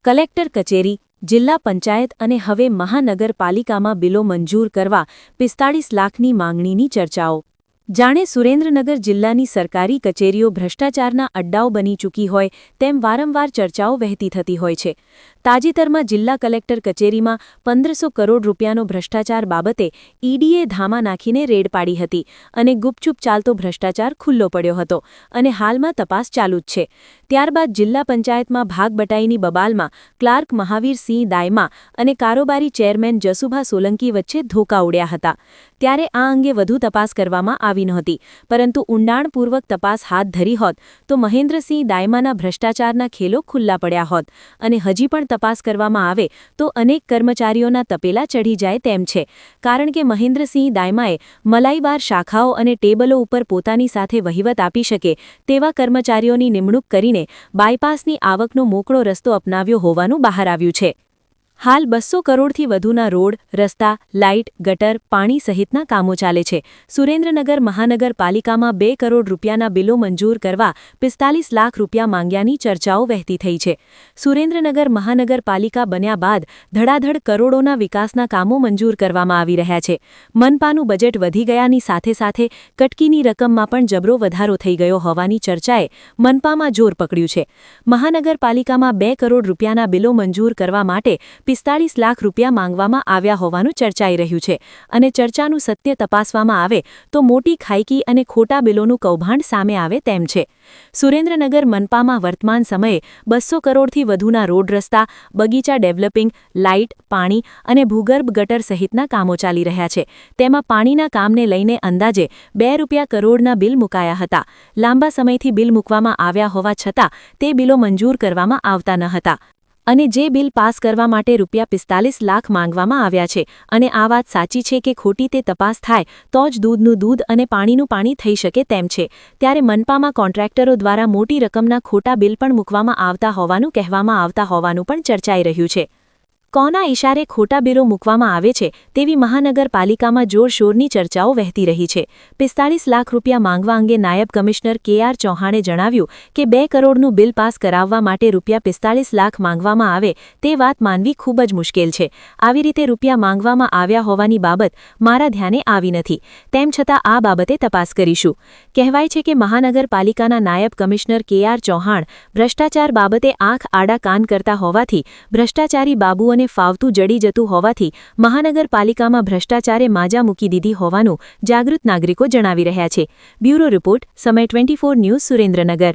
Collector કચેરી, જિલ્લા પંચાયત અને હવે મહાનગરપાલિકામાં બિલો મંજૂર કરવા 45 લાખની માંગણીની ચર્ચાઓ. જાણે સુરેન્દ્રનગર જિલ્લાની સરકારી કચેરીઓ ભ્રષ્ટાચારના અડ્ડાઓ બની ચૂકી હોય તેમ વારંવાર ચર્ચાઓ વહેતી થતી હોય છે. તાજેતરમાં જિલ્લા કલેક્ટર કચેરીમાં 1500 કરોડ રૂપિયાનો ભ્રષ્ટાચાર બાબતે ઈડીએ ધામા નાખીને રેડ પાડી હતી અને ગુપચુપ ચાલતો ભ્રષ્ટાચાર ખુલ્લો પડ્યો હતો અને હાલમાં તપાસ ચાલુ જ છે. ત્યારબાદ જિલ્લા પંચાયતમાં ભાગબટાઈની બબાલમાં ક્લાર્ક મહાવીરસિંહ દાયમા અને કારોબારી ચેરમેન જસુભા સોલંકી વચ્ચે ધોકા ઉડ્યા હતા. ત્યારે આ અંગે વધુ તપાસ કરવામાં આવી નહોતી, પરંતુ ઊંડાણપૂર્વક તપાસ હાથ ધરી હોત તો મહેન્દ્રસિંહ દાયમાના ભ્રષ્ટાચારના ખેલો ખુલ્લા પડ્યા હોત અને હજી પણ તપાસ કરવામાં આવે તો અનેક કર્મચારીઓના તપેલા ચઢી જાય તેમ છે. કારણ કે મહેન્દ્રસિંહ દાયમાએ મલાઈબાર શાખાઓ અને ટેબલો ઉપર પોતાની સાથે વહીવટ આપી શકે તેવા કર્મચારીઓની નિમણૂક કરીને બાયપાસની આવકનો મોકળો રસ્તો અપનાવ્યો હોવાનું બહાર આવ્યું છે. હાલ 200 કરોડથી વધુના રોડ, રસ્તા, લાઇટ, ગટર, પાણી સહિતના કામો ચાલે છે. સુરેન્દ્રનગર મહાનગરપાલિકામાં 2 કરોડ રૂપિયાના બિલો મંજૂર કરવા 45 લાખ રૂપિયા માંગ્યાની ચર્ચાઓ વહેતી થઈ છે. સુરેન્દ્રનગર મહાનગરપાલિકા બન્યા બાદ ધડાધડ કરોડોના વિકાસના કામો મંજૂર કરવામાં આવી રહ્યા છે. મનપાનું બજેટ વધી ગયાની સાથે સાથે કટકીની રકમમાં પણ જબરો વધારો થઈ ગયો હોવાની ચર્ચાએ મનપામાં જોર પકડ્યું છે. મહાનગરપાલિકામાં 2 કરોડ રૂપિયાના બિલો મંજૂર કરવા માટે 45 લાખ રૂપિયા માંગવામાં આવ્યા હોવાનું ચર્ચાઈ રહ્યું છે અને ચર્ચાનું સત્ય તપાસવામાં આવે તો મોટી ખાઈકી અને ખોટા બિલોનું કૌભાંડ સામે આવે તેમ છે. સુરેન્દ્રનગર મનપામાં વર્તમાન સમયે 200 કરોડથી વધુના રોડ, રસ્તા, બગીચા ડેવલપિંગ, લાઇટ, પાણી અને ભૂગર્ભ ગટર સહિતના કામો ચાલી રહ્યા છે. તેમાં પાણીના કામને લઈને અંદાજે ₹2 કરોડના બિલ મુકાયા હતા. લાંબા સમયથી બિલ મૂકવામાં આવ્યા હોવા છતાં તે બિલો મંજૂર કરવામાં આવતા ન હતા અને જે બિલ પાસ કરવા માટે ₹45 લાખ માંગવામાં આવ્યા છે. અને આ વાત સાચી છે કે ખોટી તે તપાસ થાય તો જ દૂધનું દૂધ અને પાણીનું પાણી થઈ શકે તેમ છે. ત્યારે મનપામાં કોન્ટ્રાક્ટરો દ્વારા મોટી રકમના ખોટા બિલ પણ મૂકવામાં આવતા હોવાનું કહેવામાં આવતા હોવાનું પણ ચર્ચાઈ રહ્યું છે. કોના ઇશારે ખોટા બિલો મૂકવામાં આવે છે તેવી મહાનગરપાલિકામાં જોરશોરની ચર્ચાઓ વહેતી રહી છે. 45 લાખ રૂપિયા માંગવા અંગે નાયબ કમિશનર KR ચૌહાણે જણાવ્યું કે 2 કરોડનું બિલ પાસ કરાવવા માટે ₹45 લાખ માંગવામાં આવે તે વાત માનવી ખૂબ જ મુશ્કેલ છે. આવી રીતે રૂપિયા માંગવામાં આવ્યા હોવાની બાબત મારા ધ્યાને આવી નથી. તેમ છતાં આ બાબતે તપાસ કરીશું. કહેવાય છે કે મહાનગરપાલિકાના નાયબ કમિશનર KR ચૌહાણ ભ્રષ્ટાચાર બાબતે આંખ આડા કાન કરતા હોવાથી ભ્રષ્ટાચારી બાબુઓને ફાવતું જડી જતું હોવાથી મહાનગરપાલિકામાં ભ્રષ્ટાચારે માજા મૂકી દીધી હોવાનું જાગૃત નાગરિકો જણાવી રહ્યા છે. બ્યુરો રિપોર્ટ, સમય 24 ન્યૂઝ, સુરેન્દ્રનગર.